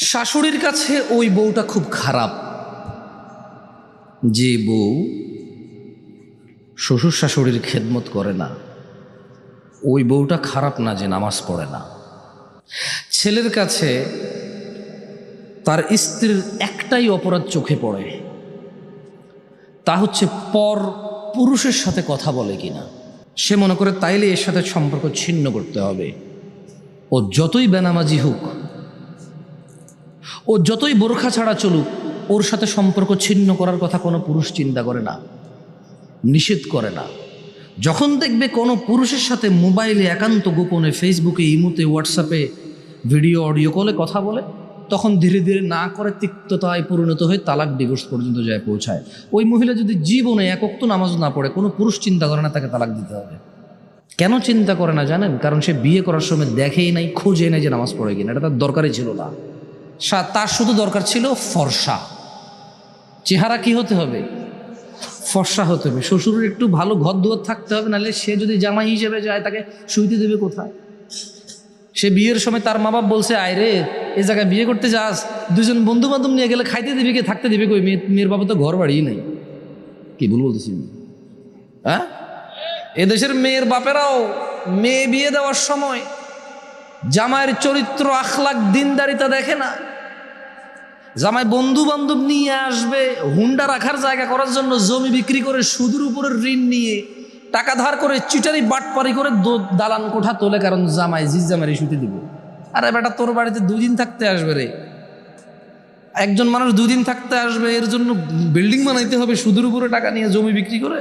শাশুড়ির কাছে ওই বউটা খুব খারাপ, যে বউ শ্বশুর শাশুড়ির খেদমত করে না। ওই বউটা খারাপ না যে নামাজ পড়ে না। ছেলের কাছে তার স্ত্রীর একটাই অপরাধ চোখে পড়ে, তা হচ্ছে পর পুরুষের সাথে কথা বলে কিনা। সে মনে করে তাইলে এর সাথে সম্পর্ক ছিন্ন করতে হবে। ও যতই বেনামাজি হোক, ও যতই বোরখা ছাড়া চলুক, ওর সাথে সম্পর্ক ছিন্ন করার কথা কোনো পুরুষ চিন্তা করে না, নিষেধ করে না। যখন দেখবে কোনো পুরুষের সাথে মোবাইলে একান্ত গোপনে, ফেসবুকে, ইমোতে, হোয়াটসঅ্যাপে, ভিডিও অডিও কলে কথা বলে, তখন ধীরে ধীরে না করে তিক্ততায় পরিণত হয়ে তালাক, ডিভোর্স পর্যন্ত যায় পৌঁছায়। ওই মহিলা যদি জীবনে এক ওয়াক্ত নামাজ না পড়ে, কোনো পুরুষ চিন্তা করে না তাকে তালাক দিতে হবে। কেন চিন্তা করে না জানেন? কারণ সে বিয়ে করার সময় দেখেই নাই, খোঁজে নাই যে নামাজ পড়ে কিনা। এটা তার দরকারই ছিল না। তার শুধু দরকার ছিল ফর্সা চেহারা। কি হতে হবে? ফর্সা হতে হবে। শ্বশুরের একটু ভালো ঘর দুয়ার থাকতে হবে, নাহলে সে যদি জামাই হিসেবে যায় তাকে শুইতে দেবে কোথায়? সে বিয়ের সময় তার মা বাপ বলছে, আয় রে এই জায়গায় বিয়ে করতে যাস, দুজন বন্ধু বান্ধব নিয়ে গেলে খাইতে দিবি কে, থাকতে দিবি কই? মেয়ের বাবা তো ঘর বাড়িই নেই। কি ভুল বলতেছি? হ্যাঁ, এদেশের মেয়ের বাপেরাও মেয়ে বিয়ে দেওয়ার সময় জামাইয়ের চরিত্র, আখলাক, দিনদারিতা দেখে না। জামাই বন্ধু বান্ধব নিয়ে আসবে, হুন্ডা রাখার জায়গা করার জন্য জমি বিক্রি করে, সুদের উপরের ঋণ নিয়ে, টাকা ধার করে, চিটারি বাটপারি করে দালান কোঠা তোলে, কারণ জামাই জামাই শুতে দিব। আরে বেটা, তোর বাড়িতে 2 দিন থাকতে আসবে রে। একজন মানুষ 2 দিন থাকতে আসবে, এর জন্য বিল্ডিং বানাইতে হবে সুদের উপরে টাকা নিয়ে, জমি বিক্রি করে।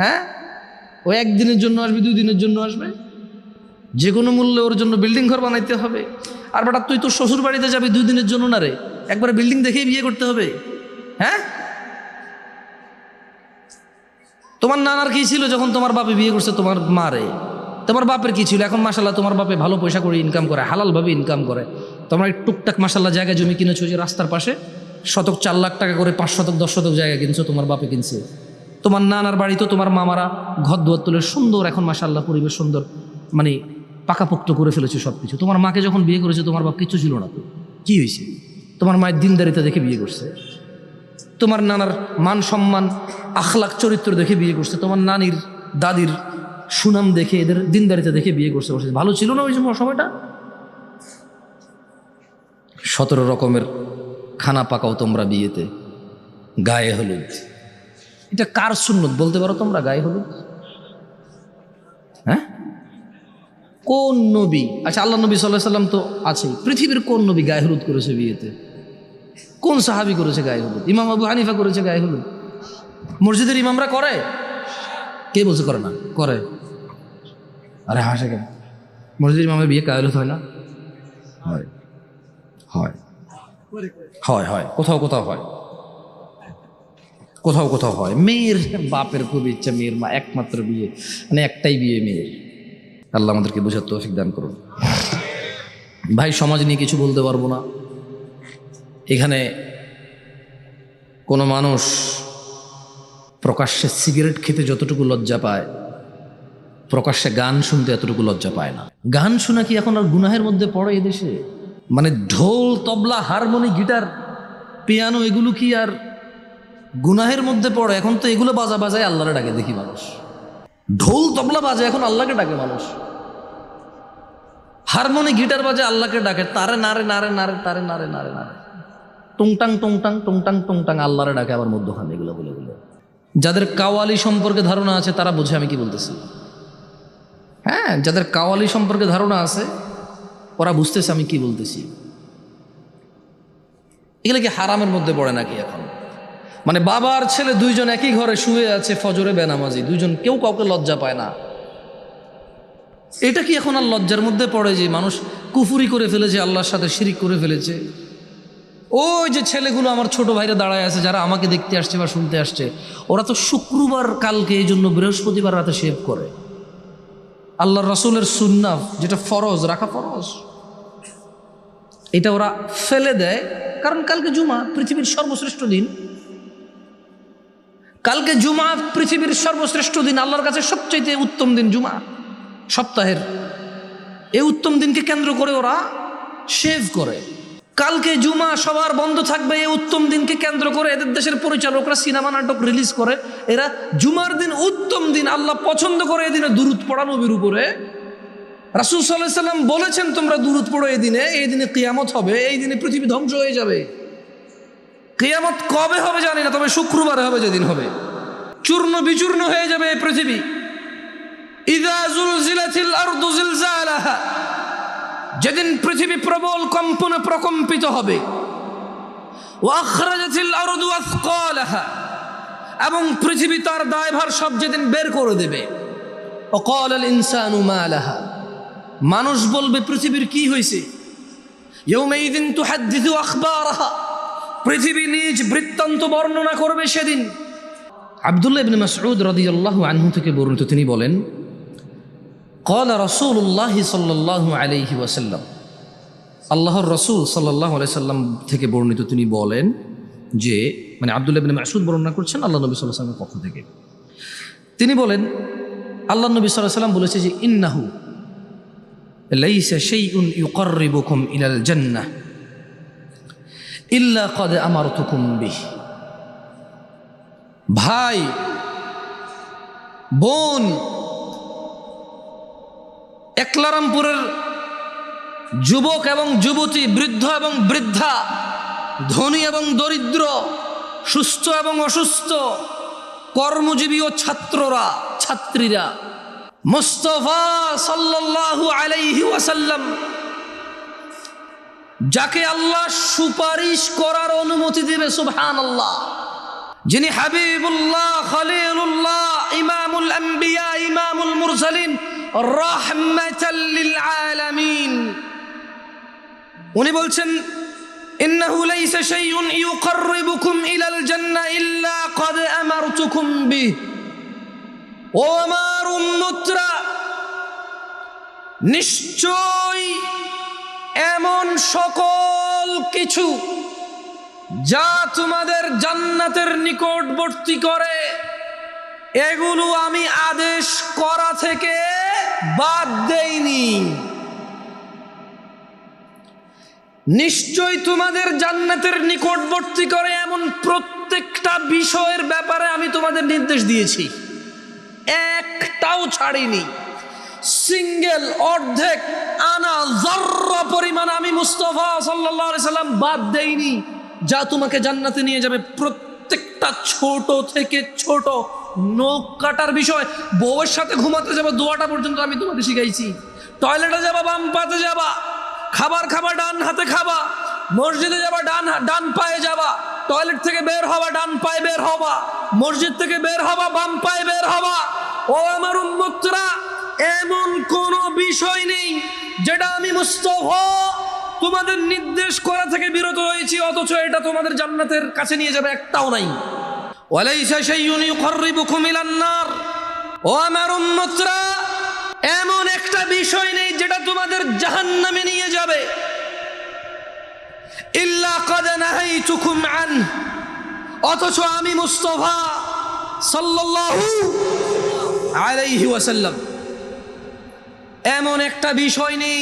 হ্যাঁ, ও 1 দিনের জন্য আসবে, 2 দিনের জন্য আসবে, যে কোনো মূল্যে ওর জন্য বিল্ডিং ঘর বানাইতে হবে। আর বেটা, তুই তোর শ্বশুর বাড়িতে যাবি 2 দিনের জন্য না রে, একবারে বিল্ডিং দেখেই বিয়ে করতে হবে। হ্যাঁ, তোমার নানার কি ছিল যখন তোমার বাপে বিয়ে করছে তোমার মারে? তোমার বাপের কি ছিল? এখন মাশাল্লাহ তোমার বাপে ভালো পয়সা করে ইনকাম করে, হালালভাবে ইনকাম করে। তোমরা টুকটাক মাশাল্লাহ জায়গা জমি কিনেছো, যে রাস্তার পাশে শতক 4 লাখ টাকা করে 5 শতক 10 শতক জায়গা কিনছো, তোমার বাপে কিনছে। তোমার নানার বাড়িতেও তোমার মামারা ঘর দুয়ার তুলে সুন্দর, এখন মাশাল্লাহ পরিবেশ সুন্দর, মানে পাকাপোক্ত করে ফেলেছে সব কিছু। তোমার মাকে যখন বিয়ে করেছে তোমার বাপ কিচ্ছু ছিল না, তো কি হয়েছে? তোমার মায়ের দিনদারিতা দেখে বিয়ে করছে। তোমার নানার মান সম্মান, আখলাক, চরিত্র দেখে বিয়ে করছে। তোমার নানির, দাদির সুনাম দেখে, এদের দিনদারিতা দেখে বিয়ে করছে। ভালো ছিল না ওই সময়টা? 17 রকমের খানা পাকাও তোমরা বিয়েতে। গায়ে হলুদ, এটা কার সুন্নত বলতে পারো তোমরা? গায়ে হলুদ, হ্যাঁ, কোন নবী? আচ্ছা, আল্লাহ নবী সাল্লাল্লাহু আলাইহি সাল্লাম তো আছেই। পৃথিবীর কোন নবী গায়ে হলুদ করেছে বিয়েতে? কোন সাহাবী করেছে গায়ে হলুদ? ইমাম আবু হানিফা করেছে গায়ে হলুদ। মসজিদের ইমামরা করে? কে বলছে করে না? করে। আরে হাসে কেন? মসজিদের ইমামের বিয়ে গায়ে হলুদ হয় না? হয়, হয়, হয়, হয়, কোথাও কোথাও হয়, কোথাও কোথাও হয়। মেয়ের বাপের খুব ইচ্ছা, মেয়ের মা একমাত্র বিয়ে, মানে একটাই বিয়ে মেয়ের। আল্লাহ আমাদেরকে বোঝার তৌফিক দান করুন। ভাই, সমাজ নিয়ে কিছু বলতে পারবো না। এখানে কোনো মানুষ প্রকাশ্যে সিগারেট খেতে যতটুকু লজ্জা পায়, প্রকাশ্যে গান শুনতে এতটুকু লজ্জা পায় না। গান শোনা কি এখন আর গুনাহের মধ্যে পড়ে এদেশে? মানে ঢোল, তবলা, হারমোনি, গিটার, পিয়ানো, এগুলো কি আর গুনাহের মধ্যে পড়ে? এখন তো এগুলো বাজায় আল্লাহরে ডাকে দেখি মানুষ। ঢোল তবলা বাজে এখন আল্লাহকে ডাকে মানুষ। হারমোনি, গিটার বাজে আল্লাহকে ডাকে, তারে নারে নারে নারে, তারে নারে নারে নারে, টুংটাং টুংটাং টুংটাং টুংটাং, আল্লাহরে ডাকে আবার মধ্যখানে এগুলো বলে। যাদের কাওয়ালি সম্পর্কে ধারণা আছে তারা বোঝে আমি কি বলতেছি। হ্যাঁ, যাদের কাওয়ালি সম্পর্কে ধারণা আছে ওরা বুঝতেছে আমি কি বলতেছি। এগুলো কি হারামের মধ্যে পড়ে নাকি এখন? মানে বাবা আর ছেলে 2 জন একই ঘরে শুয়ে আছে, ফজরে বেনামাজি 2 জন, কেউ কাউকে লজ্জা পায় না। এটা কি এখন আর লজ্জার মধ্যে পড়ে যে মানুষ কুফরি করে ফেলেছে, আল্লাহর সাথে শিরিক করে ফেলেছে? ওই যে ছেলেগুলো আমার ছোট ভাইরা দাঁড়ায় আছে, যারা আমাকে দেখতে আসছে বা শুনতে আসছে, ওরা তো শুক্রবার কালকে এই জন্য বৃহস্পতিবার রাতে শেভ করে। আল্লাহর রাসূলের সুন্নাহ যেটা ফরজ, রাখা ফরজ, এটা ওরা ফেলে দেয়। কারণ কালকে জুমা, পৃথিবীর সর্বশ্রেষ্ঠ দিন। কালকে জুমা পৃথিবীর সর্বশ্রেষ্ঠ দিন, আল্লাহর কাছে সবচেয়ে উত্তম দিন জুমা সপ্তাহের। এই উত্তম দিনকে কেন্দ্র করে ওরা শেভ করে। কালকে জুমা, সবার বন্ধ থাকবে। এই উত্তম দিনকে কেন্দ্র করে এদের দেশের পরিচালকরা সিনেমা নাটক রিলিজ করে। এরা জুমার দিন উত্তম দিন, আল্লাহ পছন্দ করে এই দিনে দুরূদ পড়া নবীর উপরে। রাসূল সাল্লাল্লাহু আলাইহি সাল্লাম বলেছেন তোমরা দুরূদ পড়ো এই দিনে কিয়ামত হবে, এই দিনে পৃথিবী ধ্বংস হয়ে যাবে। কিয়ামত কবে হবে জানি না, তবে শুক্রবারে হবে, যেদিন হবে চূর্ণ বিচূর্ণ হয়ে যাবে এই পৃথিবী। ইযা যুলজিলাতিল আরদু জিলজালাহা, যেদিন পৃথিবী প্রবল কম্পনে প্রকম্পিত হবে। ওয়া আখরাজাতিল আরদু আথকালাহা, এবং পৃথিবী তার দায়ভার সব যেদিন বের করে দেবে। ওয়া ক্বালাল ইনসানু মা লাহা, মানুষ বলবে পৃথিবীর কি হয়েছে। ইয়াউমাইযিন তুহাদ্দিসু আখবারাহা, পৃথিবী নিজ বৃত্তান্ত বর্ণনা করবে সেদিন। আব্দুল্লাহ ইবনে মাসউদ রাদিয়াল্লাহু আনহু থেকে বর্ণিত, তিনি বলেন ক্বালা রাসূলুল্লাহ সাল্লাল্লাহু আলাইহি ওয়াসাল্লাম, আল্লাহর রাসূল সাল্লাল্লাহু আলাইহি সাল্লাম থেকে বর্ণিত, তিনি বলেন যে, মানে আব্দুল্লাহ ইবনে মাসউদ বর্ণনা করছেন আল্লাহ নবী সাল্লাল্লাহু আলাইহি ওয়াসাল্লামের পক্ষ থেকে। তিনি বলেন আল্লাহ নবী সাল্লাল্লাহু আলাইহি ওয়াসাল্লাম বলেছে যে, ইন্নাহু লাইসা শাইউন ইউকাররিবুকুম ইলাল জান্নাহ ইল্লা ক্বাদ আমারতুকুম বিহি। ভাই বোন, একলারামপুরের যুবক এবং যুবতী, বৃদ্ধ এবং বৃদ্ধা, ধনী এবং দরিদ্র, সুস্থ এবং অসুস্থ, কর্মজীবী ও ছাত্ররা, ছাত্রীরা, মুস্তাফা সাল্লাল্লাহু আলাইহি ওয়াসাল্লাম যাকে আল্লাহ সুপারিশ করার অনুমতি দেবে, সুবহানাল্লাহ, যিনি হাবিবুল্লাহ, খলিলুল্লাহ, ইমামুল আম্বিয়া, ইমামুল মুরসালিন, রাহমাতাল লিল আলামিন, উনি বলছেন ইন্নাহু লাইসা শাইউন ইউকাররিবুকুম ইলাল জান্নাহ ইল্লা ক্বাদ আমারতুকুম বিহি। ও আমার উম্মতরা, নিশ্চয় এমন সকল কিছু যা তোমাদের জান্নাতের নিকটবর্তী করে, এগুলো আমি আদেশ করা থেকে বাদ দেইনি। নিশ্চয় তোমাদের জান্নাতের নিকটবর্তী করে এমন প্রত্যেকটা বিষয়ের ব্যাপারে আমি তোমাদের নির্দেশ দিয়েছি, একটাও ছাড়িনি। সিঙ্গেল, অর্ধেক, আনা, যাররা পরিমাণ আমি মুস্তাফা সাল্লাল্লাহু আলাইহি সাল্লাম বাদ দেইনি, যা তোমাকে জান্নাতে নিয়ে যাবে। প্রত্যেকটা ছোট থেকে ছোট, নখ কাটার বিষয়, বউয়ের সাথে ঘুমাতে যাবা দোয়াটা পর্যন্ত আমি তোমাকে শিখাইছি। টয়লেটে যাবা বাম পাতে যাবা, খাবার খাবা ডান হাতে খাবা, মসজিদে যাবা ডান পায়ে যাবা, টয়লেট থেকে বের হবা ডান পায়ে বের হবা, মসজিদ থেকে বের হবা বাম পায়ে বের হবা। ও আমার উম্মতরা, এমন কোন বিষয় নেই যেটা আমি মুস্তাফা তোমাদের নির্দেশ করা থেকে বিরত হয়েছি অথচ এটা তোমাদের জান্নাতের কাছে নিয়ে যাবে, একটাও নাই। ওয়ালাইসা শাইউন ইউকাররিবুকুম ইলান নার, ও আমার উম্মতরা, এমন একটা বিষয় নেই যেটা তোমাদের জাহান্নামে নিয়ে যাবে। ইল্লা ক্বাদ নাহাইতুকুম আন, অথচ আমি মুস্তাফা সাল্লাল্লাহু আলাইহি ওয়াসাল্লাম এমন একটা বিষয় নেই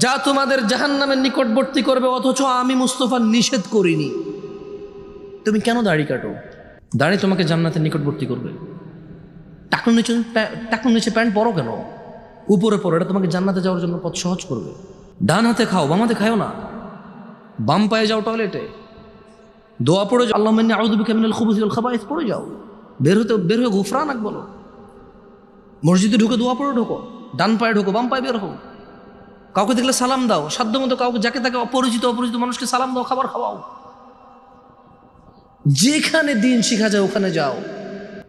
যা তোমাদের জাহান্নামের নিকটবর্তী করবে, অথচ আমি মুস্তাফা নিষেধ করিনি। তুমি কেন দাড়ি কাটো? দাড়ি তোমাকে জান্নাতের নিকটবর্তী করবে। টাকনুর নিচে প্যান্ট পরো কেন? উপরে পরো, এটা তোমাকে জান্নাতে যাওয়ার জন্য পথ সহজ করবে। ডান হাতে খাও, বাম হাতে খাও না। বাম পায়ে যাও টয়লেটে, দোয়া পড়ে যাও, আল্লাহুম্মা ইন্নী আউযু বিকা মিনাল খুবুসি ওয়াল খাবাইস পড়ে যাও। বের হয়ে গুফরানাক বলো। মসজিদে ঢুকে দোয়া পড়ে ঢোকো, ডান পায়ে ঢোকো, বাম পায়ে বের হও। কাউকে দেখলে সালাম দাও, সাধ্য মতো কাউকে, যাকে তাকে, অপরিচিত মানুষকে সালাম দাও, খাবার খাওয়াও। যেখানে দিন শিখা যায় ওখানে যাও।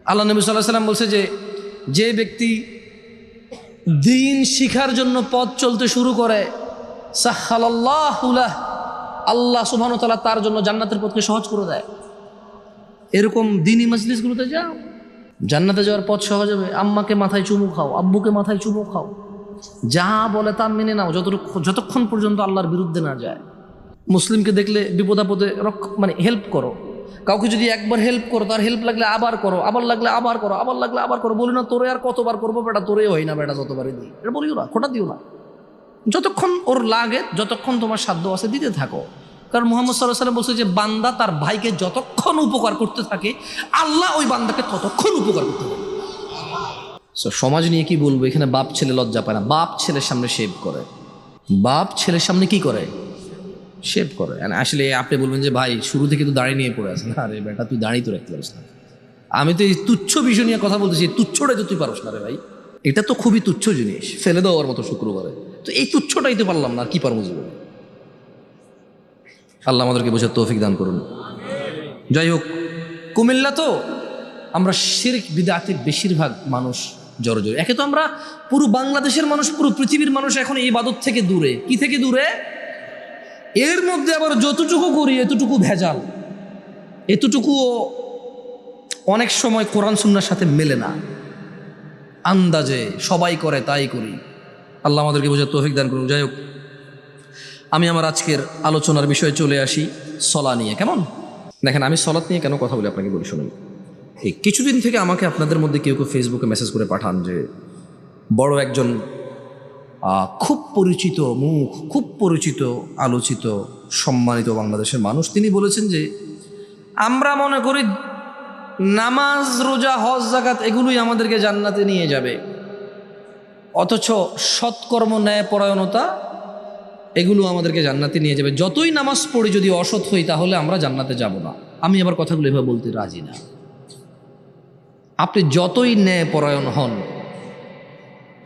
আল্লাহ নবী সাল্লাল্লাহু আলাইহি ওয়াসাল্লাম বলছে যে ব্যক্তি দিন শিখার জন্য পথ চলতে শুরু করে, সাহহালাল্লাহু লাহু, আল্লাহ সুবহানাহু ওয়া তাআলা তার জন্য জান্নাতের পথকে সহজ করে দেয়। এরকম দ্বীনি মজলিসগুলোতে যাও, জান্নাতে যাওয়ার পথ সহজ হবে। আম্মাকে মাথায় চুমু খাও, আব্বুকে মাথায় চুমু খাও, যা বলে তা মেনে নাও, যতক্ষণ পর্যন্ত আল্লাহর বিরুদ্ধে না যায়। মুসলিমকে দেখলে বিপদাপদে হেল্প করো। কাউকে যদি একবার হেল্প করো, তার হেল্প লাগলে আবার করো, আবার লাগলে আবার করো, আবার লাগলে আবার করো। বলি না তোরে আর কতবার করবো বেটা, তোরে হয় না বেটা, যতবারই দিই, এটা বলিও না, খোটা দিও না। যতক্ষণ ওর লাগে, যতক্ষণ তোমার সাধ্য আছে দিতে থাকো। কারণ মুহাম্মদ সাল্লাল্লাহু আলাইহি ওয়াসাল্লাম বলছে যে বান্দা তার ভাইকে যতক্ষণ উপকার করতে থাকে আল্লাহ ওই বান্দাকে ততক্ষণ উপকার করতে থাকে। সমাজ নিয়ে কি বলবো, এখানে বাপ ছেলে লজ্জা পায় না, বাপ ছেলের সামনে শেভ করে, বাপ ছেলের সামনে কি করে, শেভ করে। আসলে আপনি বলবেন যে ভাই শুরু থেকে তো দাঁড়িয়ে নিয়ে পড়ে আছে না, আরে বেটা তুই দাঁড়িয়ে তো রাখতে পারিস না। আমি তো এই তুচ্ছ বিষয় নিয়ে কথা বলতেছি, তুচ্ছটাই তো তুই পারস না রে ভাই, এটা তো খুবই তুচ্ছ জিনিস, ফেলে দেওয়ার মতো শুক্রবারে। তো এই তুচ্ছটাই তো পারলাম না, আর কি পারবো জীবনে। আল্লাহ আমাদেরকে বোঝার তৌফিক দান করুন। যাই হোক, কুমিল্লা তো আমরা শিরক বিদআতের বেশিরভাগ মানুষ জড়জড়। একে তো আমরা পুরো বাংলাদেশের মানুষ, পুরো পৃথিবীর মানুষ এখন এই ইবাদত থেকে দূরে। কি থেকে দূরে? এর মধ্যে আবার যতটুকু করি এতটুকু ভেজাল, এতটুকুও অনেক সময় কোরআন সুন্নাহর সাথে মেলে না, আন্দাজে সবাই করে তাই করি। আল্লাহ আমাদেরকে বোঝার তৌফিক দান করুন। যাই হোক, আমি আমার আজকের আলোচনার বিষয়ে চলে আসি সলা নিয়ে। কেমন? দেখেন, আমি সলাত নিয়ে কেন কথা বলি আপনাকে বলি শুনুন। এই কিছুদিন থেকে আমাকে আপনাদের মধ্যে কেউ কেউ ফেসবুকে মেসেজ করে পাঠান যে বড় একজন খুব পরিচিত মুখ, খুব পরিচিত আলোচিত সম্মানিত বাংলাদেশের মানুষ, তিনি বলেছেন যে আমরা মনে করি নামাজ, রোজা, হজ, যাকাত এগুলোই আমাদেরকে জান্নাতে নিয়ে যাবে, অথচ সৎকর্ম, ন্যায় পরায়ণতা এগুলো আমাদেরকে জান্নাতে নিয়ে যাবে। যতই নামাজ পড়ি যদি অসৎ হই তাহলে আমরা জান্নাতে যাব না। আমি আবার কথাগুলো এভাবে বলতে রাজি না। আপনি যতই ন্যায় পরায়ণ হন,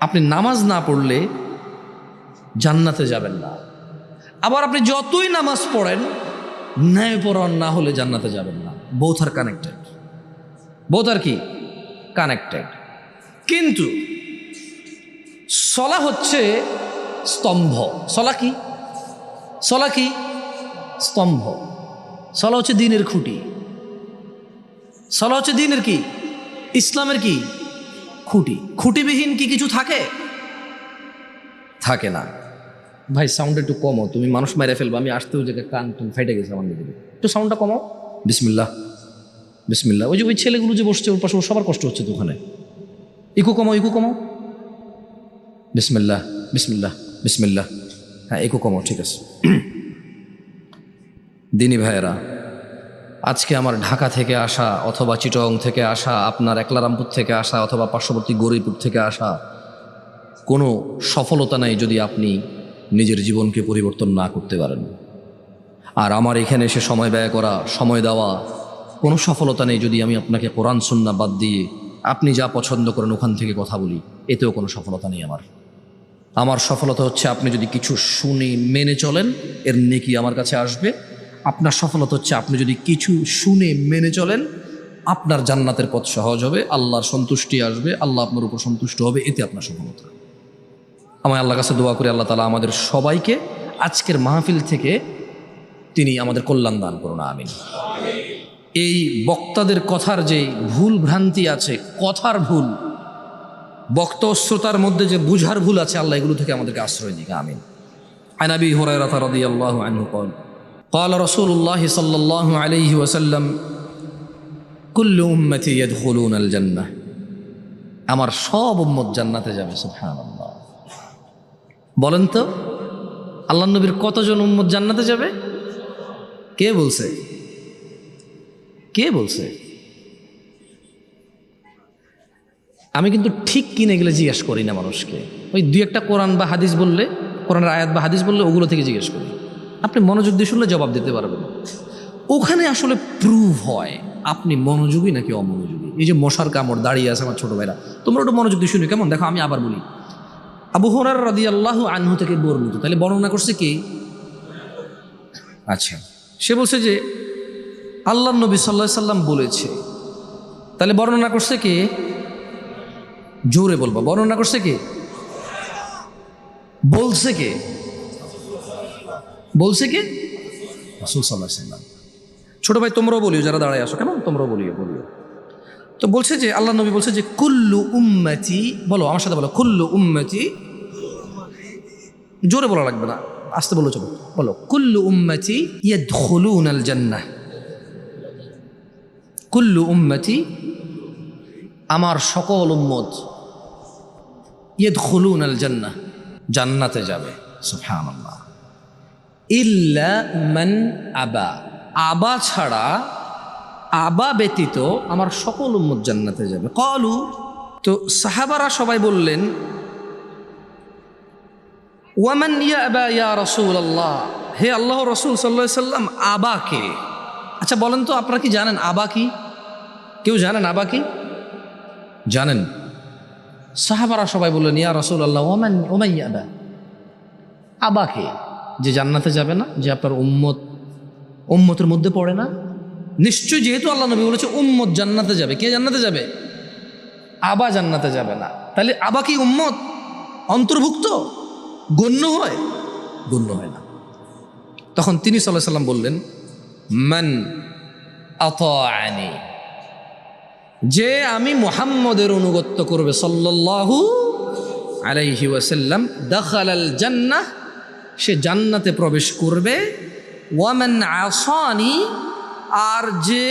আপনি নামাজ না পড়লে জান্নাতে যাবেন না। আবার আপনি যতই নামাজ পড়েন, ন্যায়পরায়ণ না হলে জান্নাতে যাবেন না। বোথ আর কানেক্টেড, বোথ আর কি কানেক্টেড। কিন্তু সলা হচ্ছে স্তম্ভ। সলা কি? সলা কি? স্তম্ভ। সলা হচ্ছে দ্বীনের খুঁটি। সলা হচ্ছে দ্বীনের কি? ইসলামের কি? খুঁটি। খুঁটিবিহীন কি কিছু থাকে? থাকে না। ভাই সাউন্ড একটু কমো, তুমি মানুষ মেরে ফেলবো। আমি আসতেও যে কান টুন ফেটে গেছে আমার দিকে, একটু সাউন্ডটা কমাও। বিসমিল্লাহ, বিসমিল্লাহ। ওই যে ওই ছেলেগুলো যে বসছে ওর পাশে, ওর সবার কষ্ট হচ্ছে তো ওখানে। ইকো কমাও, ইকো কমাও। বিসমিল্লাহ, বিসমিল্লাহ, বিসমিল্লাহ। হ্যাঁ, ইকো কমাও, ঠিক আছে। দিনী ভাইয়েরা, আজকে আমার ঢাকা থেকে আসা অথবা চিটং থেকে আসা, আপনার একলারামপুর থেকে আসা অথবা পার্শ্ববর্তী গৌরীপুর থেকে আসা কোনো সফলতা নাই যদি আপনি নিজের জীবনকে পরিবর্তন না করতে পারেন। আর আমার এখানে এসে সময় ব্যয় করা, সময় দেওয়া কোনো সফলতা নেই যদি আমি আপনাকে কোরআন সুন্নাহ বাদ দিয়ে আপনি যা পছন্দ করেন ওখান থেকে কথা বলি, এতেও কোনো সফলতা নেই আমার। আমার সফলতা হচ্ছে আপনি যদি কিছু শুনে মেনে চলেন, এর নেকি আমার কাছে আসবে। আপনার সফলতা হচ্ছে আপনি যদি কিছু শুনে মেনে চলেন, আপনার জান্নাতের পথ সহজ হবে, আল্লাহর সন্তুষ্টি আসবে, আল্লাহ আপনার উপর সন্তুষ্ট হবে, এতে আপনার সফলতা। আমি আল্লাহর কাছে দোয়া করি আল্লাহ তাআলা আমাদের সবাইকে আজকের মাহফিল থেকে তিনি আমাদের কল্যাণ দান করুন, আমিন। এই বক্তাদের কথার যে ভুল ভ্রান্তি আছে, কথার ভুল, বক্তা ও শ্রোতার মধ্যে যে বুঝার ভুল আছে, আল্লাহ এগুলো থেকে আমাদেরকে আশ্রয় দিক, আমিন। আন আবি হুরায়রা রাদিয়াল্লাহু আনহু قال قال رسول الله صلى الله عليه وسلم كل امتي يدخلون الجنه। আমার সব উম্মত জান্নাতে যাবে। সুবহানাল্লাহ। বলেন তো আল্লাহর নবীর কতজন উম্মত জান্নাতে যাবে? কে বলছে? কে বলছে? আমি কিন্তু ঠিক কিনে গেলে জিজ্ঞেস করি না মানুষকে। ওই দুই একটা কোরআন বা হাদিস বললে, কোরআনের আয়াত বা হাদিস বললে ওগুলো থেকে জিজ্ঞেস করি। আপনি মনোযোগ দিয়ে শুনলে জবাব দিতে পারবেন। ওখানে আসলে প্রুভ হয় আপনি মনোযোগী নাকি অমনোযোগী। এই যে মশার কামড় দাঁড়িয়ে আছে আমার ছোট ভাইরা, তোমরা ওটা মনোযোগ দিয়ে শুনি কেমন? দেখো, আমি আবার বলি। আবু হুরায়রা রাদিয়াল্লাহু আনহু থেকে বর্ণিত। তাহলে বর্ণনা করছে কে? আচ্ছা, সে বলছে যে আল্লাহর নবী সাল্লাল্লাহু আলাইহি সাল্লাম বলেছে। তাহলে বর্ণনা করছে কে? জোরে বলবা, বর্ণনা করছে কে? বলছে কে? বলছে কে? রাসূল সাল্লাল্লাহু আলাইহি সাল্লাম। ছোট ভাই তোমরাও বলিও, যারা দাঁড়ায় আসো, কেমন? তোমরাও বলিও। তো বলছে যে আল্লাহ নবী বলছে যে কুল্লু উম্মতি, বলো আমার সাথে বলো, কুল্লু উম্মতি। জোরে বলা লাগবে না, আস্তে বলো, চলো বলো। কুল্লু উম্মতি ইয়াদখুলুনাল জান্নাহ। কুল্লু উম্মতি, আমার সকল উম্মত, ইয়াদখুলুনাল জান্নাহ, জান্নাতে যাবে। সুবহানাল্লাহ। ইল্লা মান আবা, আবা ছাড়া, আবা ব্যতীত আমার সকল উম্মত জান্নাতে যাবে। ক্বালু, তো সাহাবারা সবাই বললেন, ওয়ামান ইয়াবা ইয়া রাসূলুল্লাহ, হে আল্লাহ রাসূল সাল্লাল্লাহু আলাইহি সাল্লাম, আবা কে? আচ্ছা বলেন তো, আপনারা কি জানেন আবা কি? কেউ জানেন আবা কি? জানেন? সাহাবারা সবাই বললেন, ইয়া রাসূলুল্লাহ ওমান ইয়াবা, আবা কে? যে জান্নাতে যাবে না, যে আপনার উম্মতের মধ্যে পড়ে না। নিশ্চয়ই, যেহেতু আল্লাহ নবী বলেছে উম্মত জান্নাতে যাবে, কে জান্নাতে যাবে? আবা জান্নাতে যাবে না। তাহলে আবা কি উম্মত অন্তর্ভুক্ত? গণ্য হয়? গণ্য হয় না। তখন তিনি সাল্লাল্লাহু আলাইহি সাল্লাম বললেন, মান আতাআনি, যে আমি মুহাম্মদের অনুগত্য করবে সাল্লাল্লাহু আলাইহি ওয়াসাল্লাম, দাখালাল জান্নাহ, সে জান্নাতে প্রবেশ করবে। ওয়ামান আসানি, আর যে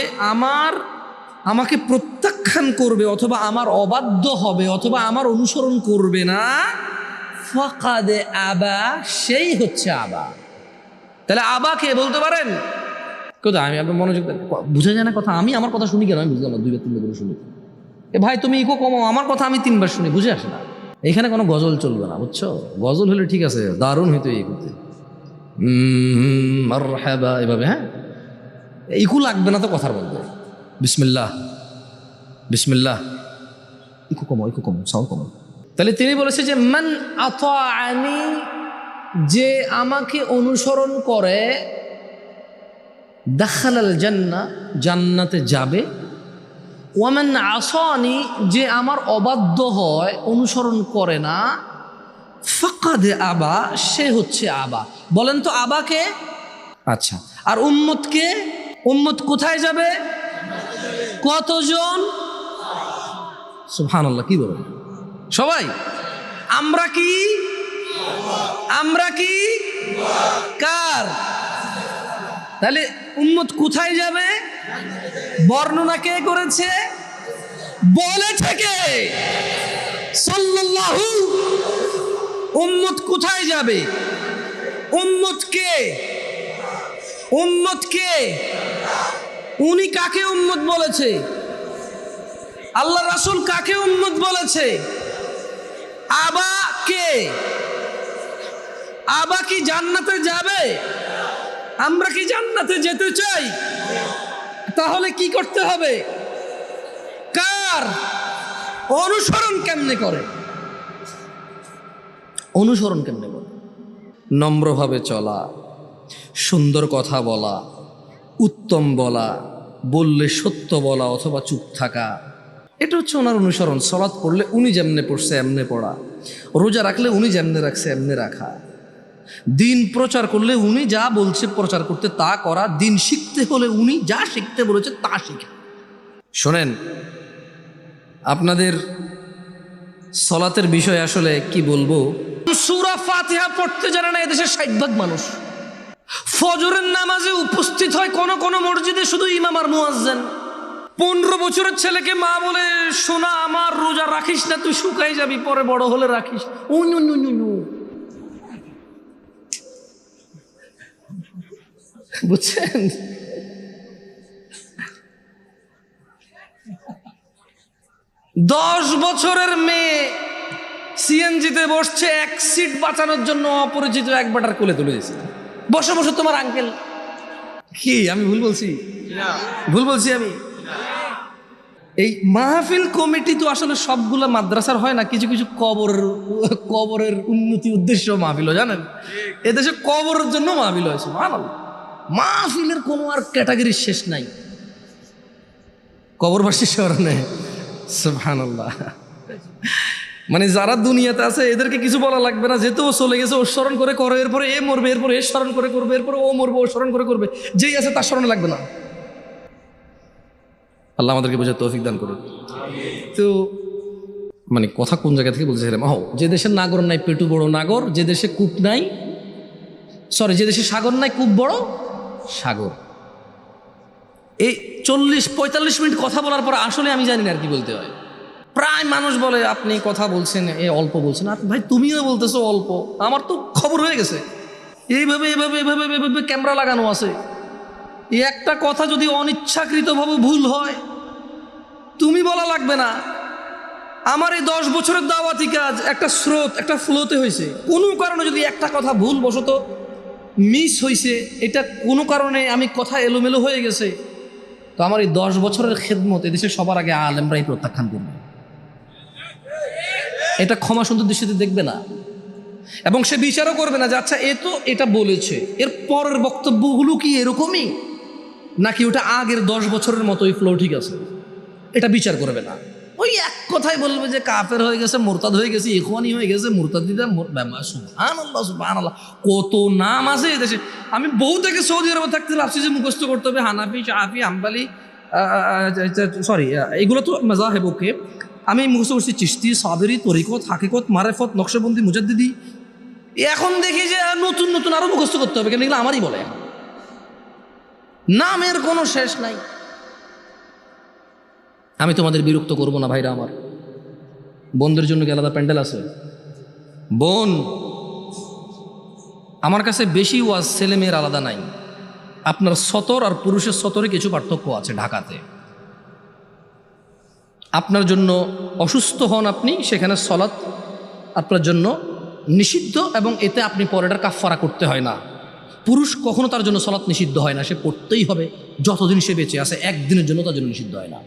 আমাকে প্রত্যাখ্যান করবে অথবা আমার অবাধ্য হবে অথবা আমার অনুসরণ করবে না, ফাকাদ আবা, সেই হচ্ছে আবা। তাহলে আবা কে বলতে পারেন? কোথায়? আমি আপনার মনোযোগ, বুঝা যায় না কথা? আমি আমার কথা শুনি কেন? আমি বুঝলাম না, 2-3 বার শুনি। এ ভাই তুমি ইকো কমাও, আমার কথা আমি 3 বার শুনি, বুঝে আসে না। এখানে কোনো গজল চলবে না, বুঝছো? গজল হলে ঠিক আছে, দারুণ হইতো এই করতে, মারহাবা এভাবে, হ্যাঁ, ইকু লাগবে না তো কথার মধ্যে। বিসমিল্লাহ বিসমিল্লাহ, ইকু কমাও, ইকু কমাও, সাউন্ড কমাও। তাহলে তিনি বলেছে যে মান আতাআনি, যে আমাকে অনুসরণ করে, দাখালাল জান্নাহ, জান্নাতে যাবে। ওয়ামান আসানি, যে আমার অবাধ্য হয়, অনুসরণ করে না, ফাকাদ আবা, সে হচ্ছে আবা। বলেন তো আবা কে? আচ্ছা, আর উম্মত কে? উম্মত কোথায় যাবে? কতজন? সুবহানাল্লাহ, কি বলেন সবাই? আমরা কি? আমরা কি কার? তাহলে উম্মত কোথায় যাবে? বর্ণনা কে করেছে? বলেছে কে? সাল্লাল্লাহু। উম্মত কোথায় যাবে? উম্মত কে? উম্মত কে? উনি কাকে উম্মত বলেছে? আল্লাহ রাসূল কাকে উম্মত বলেছে? আবা কে? আবা কি জান্নাতে যাবে? আমরা কি জান্নাতে যেতে চাই? তাহলে কি করতে হবে? কার অনুসরণ কেমনে করে? অনুসরণ কেমনে করে? নম্রভাবে চলা, সুন্দর কথা বলা, উত্তম বলা, বললে সত্য বলা অথবা চুপ থাকা, এটা হচ্ছে ওনার অনুসরণ। সালাত পড়লে উনি যেমনে পড়ছে এমনে পড়া, রোজা রাখলে উনি যেমনে রাখছে এমনে রাখা, দিন প্রচার করলে উনি যা বলছে প্রচার করতে তা করা, দিন শিখতে হলে উনি যা শিখতে বলেছে তা শিখা। শোনেন, আপনাদের সালাতের বিষয় আসলে কি বলবো, সূরা ফাতিহা পড়তে জানে না এদেশের 60% মানুষ। ফজরের নামাজে উপস্থিত হয় কোন কোন মসজিদে শুধু ইমাম আর মুয়াজ্জিন। 15 বছরের ছেলেকে মা বলে, সোনা আমার রোজা রাখিস না, তুই শুকাই যাবি, পরে বড় হলে রাখিস। বুঝছেন? দশ বছরের মেয়ে সিএনজিতে বসছে, 1 সিট বাঁচানোর জন্য অপরিচিত এক বেটার কোলে তুলে দিয়েছে। বসে বসে তোমার আঙ্কেল। কি আমি ভুল বলছি? ভুল বলছি আমি? এই মাহফিল কমিটি তো আসলে সবগুলা মাদ্রাসার হয় না, কিছু কিছু কবরের উন্নতি উদ্দেশ্য মাহফিল, জানেন? এদেশে কবরের জন্য মাহফিল হয়েছে। মাহফিলের কোনো আর ক্যাটাগরির শেষ নাই, কবরবাসী স্মরণে। সুবহানাল্লাহ। মানে যারা দুনিয়াতে আছে এদেরকে কিছু বলা লাগবে না, যেহেতু ও চলে গেছে, ও স্মরণ করে করো, এরপরে এ মরবে, এরপরে এ স্মরণ করে করবে, এরপরে ও মরবে, ও স্মরণ করে করবে, যেই আছে তার স্মরণে লাগবে না। আল্লাহ আমাদেরকে বোঝার তৌফিক দান করুন। তো মানে কথা কোন জায়গা থেকে বলছিলাম? যে দেশের নাগর নাই পেটু বড় নাগর, যে দেশে কূপ নাই, যে দেশে সাগর নাই কূপ বড় সাগর। এই 40-45 মিনিট কথা বলার পর আসলে আমি জানি না আর কি বলতে হয়। প্রায় মানুষ বলে আপনি কথা বলছেন এ অল্প বলছেন। ভাই তুমিও বলতেছো অল্প, আমার তো খবর হয়ে গেছে। এইভাবে এভাবে এভাবে এভাবে ক্যামেরা লাগানো আছে। এই একটা কথা যদি অনিচ্ছাকৃতভাবে ভুল হয় তুমি বলা লাগবে না। আমার এই 10 বছরের দাওয়াতি কাজ একটা স্রোত, একটা ফ্লোতে হয়েছে। কোনো কারণে যদি একটা কথা ভুল বশত মিস হয়েছে, এটা কোনো কারণে আমি কথা এলোমেলো হয়ে গেছে, তো আমার এই 10 বছরের খেদমত এদেশে সবার আগে আলেমরাই প্রত্যাখ্যান করবে। এটা ক্ষমা সুন্দর দৃষ্টিতে দেখবে না, এবং সে বিচারও করবে না যে আচ্ছা এ তো এটা বলেছে, এর পরের বক্তব্যগুলো কি এরকমই নাকি ওটা আগের 10 বছরের মতোই ফ্লো ঠিক আছে, এটা বিচার করবে না। ওই এক কথাই বলবে যে কাফের হয়ে গেছে, মুরতাদ হয়ে গেছে, ইখওয়ানি হয়ে গেছে, মুরতাদিদা, সুবহানাল্লাহ সুবহানাল্লাহ, কত নাম আছে এদেশে। আমি বহু থেকে সৌদি আরবে থাকতে ভাবছি যে মুখস্থ করতে হবে হানাফি, শাফি, হাম্বলি, সরি এগুলো তো মাযাহিব, ওকে। আমি মুখস্থ করছি চিশতি, সাবেরি, তরিকত, হাকিকত, মারেফত, নকশবন্দি, মুজাদ্দিদি। এখন দেখি যে নতুন নতুন আরো মুখস্থ করতে হবে, কেন এগুলো আমারই বলে, নামের কোনো শেষ নাই। আমি তোমাদের বিরক্ত করব না ভাইরা আমার। বোনদের জন্য কি আলাদা প্যান্ডেল আছে? বোন, আমার কাছে বেশি ওয়াজ ছেলে মেয়ের আলাদা নাই। আপনার সতর আর পুরুষের সতরে কিছু পার্থক্য আছে। ঢাকাতে আপনার জন্য অসুস্থ হন আপনি, সেখানে সলাৎ আপনার জন্য নিষিদ্ধ, এবং এতে আপনি পরেটার কাফফারা করতে হয় না। পুরুষ কখনো তার জন্য সলাৎ নিষিদ্ধ হয় না, সে পড়তেই হবে যতদিন সে বেঁচে আছে, একদিনের জন্য তার জন্য নিষিদ্ধ হয় না।